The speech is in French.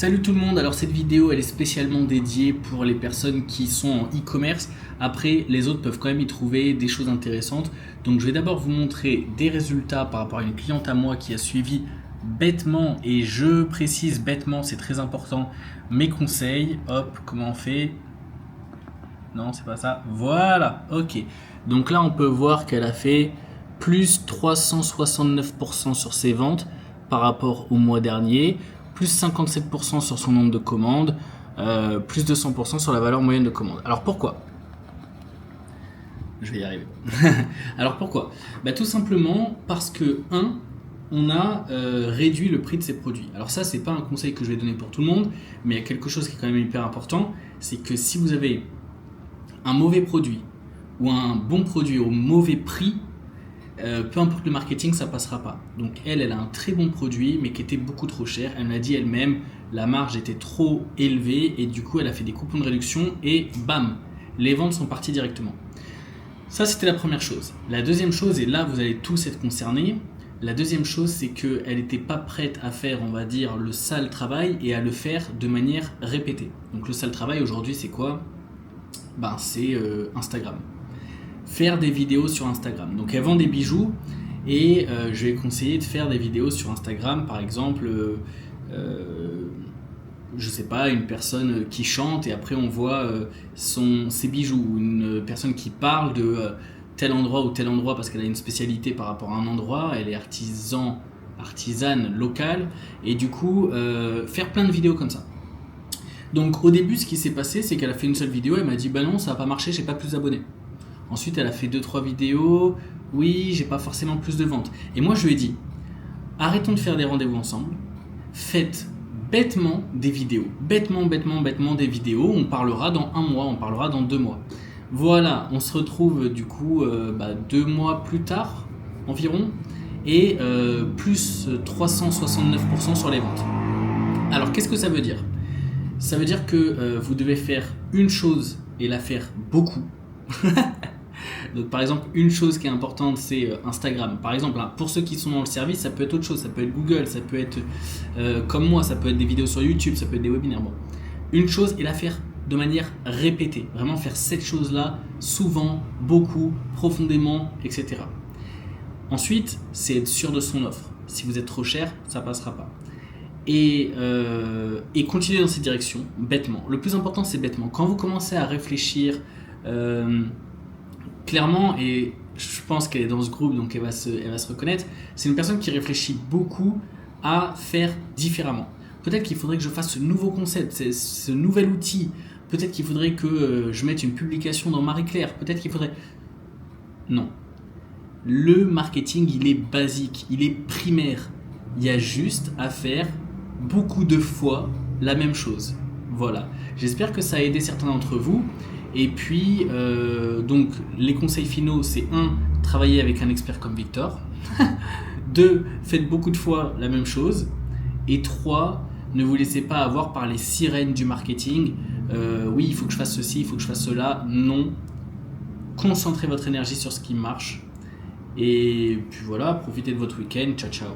Salut tout le monde, alors cette vidéo elle est spécialement dédiée pour les personnes qui sont en e-commerce. Après les autres peuvent quand même y trouver des choses intéressantes. Donc je vais d'abord vous montrer des résultats par rapport à une cliente à moi qui a suivi bêtement, et je précise bêtement, c'est très important, mes conseils. Hop, comment on fait? Non, c'est pas ça. Voilà, ok. Donc là on peut voir qu'elle a fait plus 369% sur ses ventes par rapport au mois dernier, plus 57% sur son nombre de commandes, plus de 100% sur la valeur moyenne de commande. Alors pourquoi? Je vais y arriver. Alors pourquoi? Tout simplement parce que, on a réduit le prix de ses produits. Alors ça, c'est pas un conseil que je vais donner pour tout le monde, mais il y a quelque chose qui est quand même hyper important, c'est que si vous avez un mauvais produit ou un bon produit au mauvais prix, peu importe le marketing, ça passera pas. Donc elle a un très bon produit, mais qui était beaucoup trop cher. Elle m'a dit elle-même, la marge était trop élevée et du coup elle a fait des coupons de réduction et bam, les ventes sont parties directement. Ça, c'était la première chose. La deuxième chose, et là vous allez tous être concernés, la deuxième chose, c'est qu'elle n'était pas prête à faire, on va dire, le sale travail et à le faire de manière répétée. Donc le sale travail aujourd'hui, c'est quoi? C'est Instagram. Faire des vidéos sur Instagram. Donc elle vend des bijoux et je vais conseiller de faire des vidéos sur Instagram, par exemple, je sais pas, une personne qui chante et après on voit ses bijoux, une personne qui parle de tel endroit ou tel endroit parce qu'elle a une spécialité par rapport à un endroit, elle est artisane locale, et du coup faire plein de vidéos comme ça. Donc au début, ce qui s'est passé, c'est qu'elle a fait une seule vidéo, elle m'a dit bah non, ça va pas marcher, j'ai pas plus d'abonnés. Ensuite, elle a fait 2-3 vidéos, oui, j'ai pas forcément plus de ventes. Et moi, je lui ai dit, arrêtons de faire des rendez-vous ensemble, faites bêtement des vidéos. Bêtement des vidéos, on parlera dans 1 mois, on parlera dans 2 mois. Voilà, on se retrouve du coup 2 mois plus tard, environ, et plus 369% sur les ventes. Alors, qu'est-ce que ça veut dire? Ça veut dire que vous devez faire une chose et la faire beaucoup. Donc par exemple, une chose qui est importante, c'est Instagram. Par exemple, pour ceux qui sont dans le service, ça peut être autre chose, ça peut être Google, ça peut être comme moi, ça peut être des vidéos sur YouTube, ça peut être des webinaires. Bon. Une chose et la faire de manière répétée. Vraiment faire cette chose-là souvent, beaucoup, profondément, etc. Ensuite, c'est être sûr de son offre. Si vous êtes trop cher, ça passera pas. Et continuer dans cette direction, bêtement. Le plus important, c'est bêtement. Quand vous commencez à réfléchir clairement, et je pense qu'elle est dans ce groupe, donc elle va se reconnaître, c'est une personne qui réfléchit beaucoup à faire différemment. Peut-être qu'il faudrait que je fasse ce nouveau concept, ce nouvel outil. Peut-être qu'il faudrait que je mette une publication dans Marie Claire. Peut-être qu'il faudrait... Non. Le marketing, il est basique, il est primaire. Il y a juste à faire beaucoup de fois la même chose. Voilà. J'espère que ça a aidé certains d'entre vous. Et puis, donc, les conseils finaux, c'est 1, travailler avec un expert comme Victor. 2, faites beaucoup de fois la même chose. Et 3, ne vous laissez pas avoir par les sirènes du marketing. Oui, il faut que je fasse ceci, il faut que je fasse cela. Non. Concentrez votre énergie sur ce qui marche. Et puis voilà, profitez de votre week-end. Ciao, ciao.